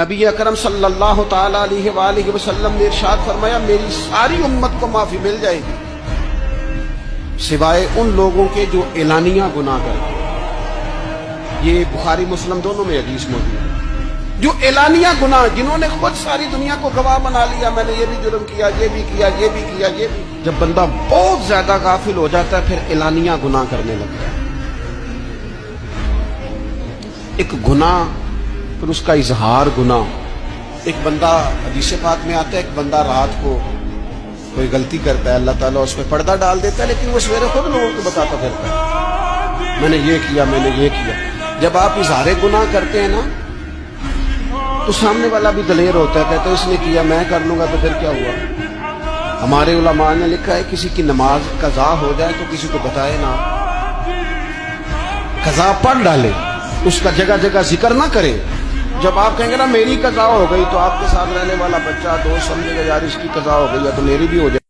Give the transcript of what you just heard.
نبی اکرم صلی اللہ تعالی علیہ وآلہ وسلم نے ارشاد فرمایا میری ساری امت کو معافی مل جائے گی سوائے ان لوگوں کے جو اعلانیہ گناہ کرتے ہیں۔ یہ بخاری مسلم دونوں میں حدیث موجود ہے۔ جو اعلانیہ گناہ، جنہوں نے خود ساری دنیا کو گواہ بنا لیا، میں نے یہ بھی جرم کیا، یہ بھی کیا، یہ بھی کیا، یہ بھی۔ جب بندہ بہت زیادہ غافل ہو جاتا ہے پھر اعلانیہ گناہ کرنے لگتا ہے۔ ایک گناہ پھر اس کا اظہار گناہ۔ ایک بندہ، حدیث پاک میں آتا ہے، ایک بندہ رات کو کوئی غلطی کرتا ہے، اللہ تعالیٰ اس پہ پردہ ڈال دیتا ہے، لیکن وہ سویرے خود لوگوں کو بتاتا پھرتا ہے میں نے یہ کیا، میں نے یہ کیا۔ جب آپ اظہار گناہ کرتے ہیں نا تو سامنے والا بھی دلیر ہوتا ہے، کہتا ہے اس نے کیا، میں کر لوں گا تو پھر کیا ہوا۔ ہمارے علماء نے لکھا ہے کسی کی نماز قضا ہو جائے تو کسی کو بتائے نہ، قضا پڑھ ڈالے، اس کا جگہ جگہ ذکر نہ کرے۔ جب آپ کہیں گے نا میری قضا ہو گئی تو آپ کے ساتھ رہنے والا بچہ دوست سمجھے گا یار اس کی قضا ہو گئی ہے تو میری بھی ہو جائے۔